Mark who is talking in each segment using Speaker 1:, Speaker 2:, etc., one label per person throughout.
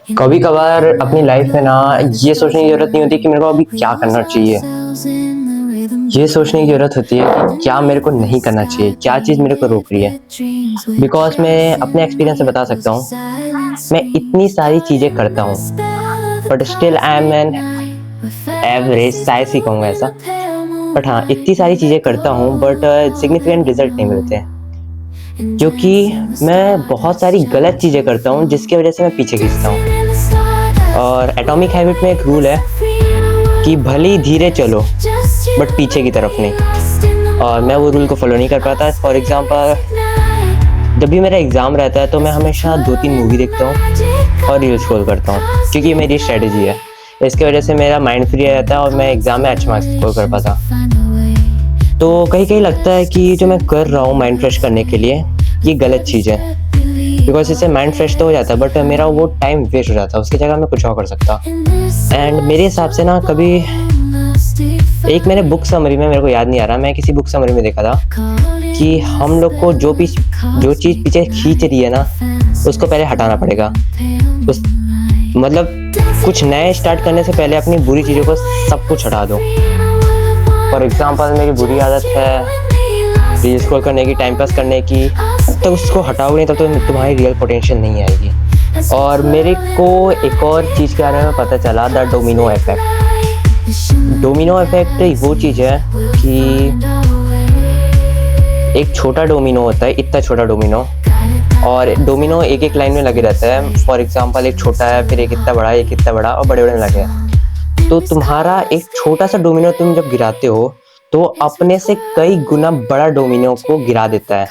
Speaker 1: कभी कभार अपनी लाइफ में ना ये सोचने की जरूरत नहीं होती कि मेरे को अभी क्या करना चाहिए। ये सोचने की जरूरत होती है कि क्या मेरे को नहीं करना चाहिए, क्या चीज़ मेरे को रोक रही है। बिकॉज मैं अपने एक्सपीरियंस से बता सकता हूँ, मैं इतनी सारी चीज़ें करता हूँ but still I am an average, शायद ही कहूँगा ऐसा। बट हाँ, इतनी सारी चीज़ें करता हूँ बट सिग्निफिकेंट रिजल्ट नहीं मिलते हैं, क्योंकि मैं बहुत सारी गलत चीज़ें करता हूँ जिसकी वजह से मैं पीछे खींचता हूँ। और एटॉमिक हैबिट में एक रूल है कि भले ही धीरे चलो बट पीछे की तरफ नहीं, और मैं वो रूल को फॉलो नहीं कर पाता। फॉर एग्जांपल, जब भी मेरा एग्ज़ाम रहता है तो मैं हमेशा 2-3 मूवी देखता हूँ और रील स्क्रॉल करता हूँ, क्योंकि ये मेरी स्ट्रेटजी है। इसकी वजह से मेरा माइंड फ्री रहता है और मैं एग्ज़ाम में अच्छे मार्क्स स्कोर कर पाता। तो कहीं कहीं लगता है कि जो मैं कर रहा हूँ माइंड फ्रेश करने के लिए, ये गलत चीज़ है, बिकॉज इससे माइंड फ्रेश तो हो जाता है बट मेरा वो टाइम वेस्ट हो जाता है, उसकी जगह मैं कुछ और कर सकता। एंड मेरे हिसाब से ना, कभी एक मैंने बुक समरी में, मेरे को याद नहीं आ रहा, मैं किसी बुक समरी में देखा था कि हम लोग को जो चीज़ पीछे खींच रही है ना, उसको पहले हटाना पड़ेगा। उस मतलब कुछ नए स्टार्ट करने से पहले अपनी बुरी चीज़ों को सब कुछ हटा दो। फॉर एग्जांपल, मेरी बुरी आदत है रील स्क्रॉल करने की, टाइम पास करने की। तो उसको हटाओगे नहीं तब तो तुम्हारी रियल पोटेंशियल नहीं आएगी। और मेरे को एक और चीज़ के बारे में पता चला, the domino effect. Domino effect वो चीज़ है कि एक छोटा डोमिनो होता है, इतना छोटा डोमिनो, और डोमिनो एक एक लाइन में लगे रहता है। फॉर एग्जांपल, एक छोटा है, फिर एक इतना बड़ा, एक इतना बड़ा, और बड़े बड़े लगे हैं। तो तुम्हारा एक छोटा सा डोमिनो तुम जब गिराते हो तो अपने से कई गुना बड़ा डोमिनो को गिरा देता है।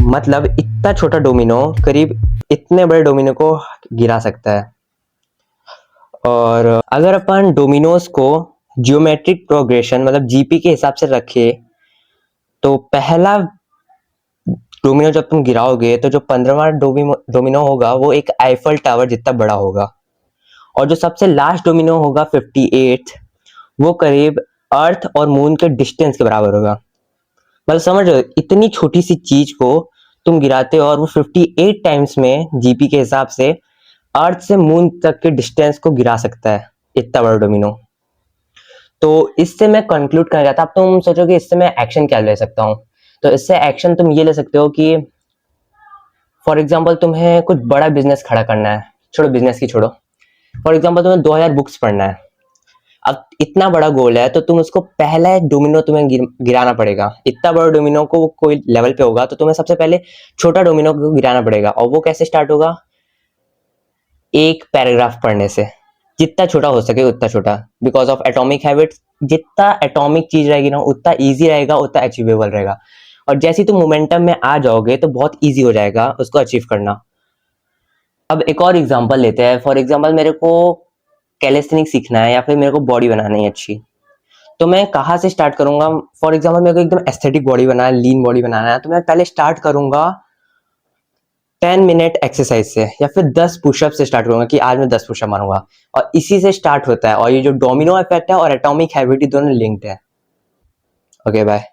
Speaker 1: मतलब इतना छोटा डोमिनो करीब इतने बड़े डोमिनो को गिरा सकता है। और अगर अपन डोमिनोज को जियोमेट्रिक प्रोग्रेशन मतलब जीपी के हिसाब से रखे, तो पहला डोमिनो जब तुम गिराओगे तो जो 15वां डोमिनो होगा वो एक आईफल टावर जितना बड़ा होगा, और जो सबसे लास्ट डोमिनो होगा 58, वो करीब अर्थ और मून के डिस्टेंस के बराबर होगा। मतलब समझ लो, इतनी छोटी सी चीज को तुम गिराते हो और वो 58 टाइम्स में जीपी के हिसाब से अर्थ से मून तक के डिस्टेंस को गिरा सकता है, इतना बड़ा डोमिनो। तो इससे मैं कंक्लूड करना चाहता, अब तुम सोचो कि इससे मैं एक्शन क्या ले सकता हूँ। तो इससे एक्शन तुम ये ले सकते हो कि फॉर एग्जाम्पल तुम्हें कुछ बड़ा बिजनेस खड़ा करना है, छोड़ो बिजनेस की छोड़ो, फॉर एग्जाम्पल तुम्हें 2000 बुक्स पढ़ना है। अब इतना बड़ा गोल है तो तुम उसको पहला डोमिनो तुम्हें गिराना पड़ेगा। इतना बड़ा डोमिनो को कोई लेवल पे होगा तो तुम्हें सबसे पहले छोटा डोमिनो को गिराना पड़ेगा, और वो कैसे स्टार्ट होगा? एक पैराग्राफ पढ़ने से। जितना छोटा हो सके उतना छोटा, बिकॉज ऑफ एटॉमिक हैबिट्स। जितना एटॉमिक चीज रहेगी ना उतना ईजी रहेगा, उतना अचीवेबल रहेगा। और जैसे तुम मोमेंटम में आ जाओगे तो बहुत ईजी हो जाएगा उसको अचीव करना। अब एक और एग्जांपल लेते हैं। फॉर एग्जांपल, मेरे को कैलिस्थेनिक्स सीखना है या फिर मेरे को बॉडी बनानी है अच्छी, तो मैं कहाँ से स्टार्ट करूंगा? फॉर एग्जांपल, मेरे को एकदम एस्थेटिक बॉडी बनाना है, लीन बॉडी बनाना है, तो मैं पहले स्टार्ट करूंगा 10 मिनट एक्सरसाइज से, या फिर 10 पुशअप से स्टार्ट करूंगा कि आज मैं 10 पुशअप मारूंगा। और इसी से स्टार्ट होता है, और ये जो डोमिनो इफेक्ट है और एटॉमिक हैबिट दोनों लिंक्ड है। Okay, bye.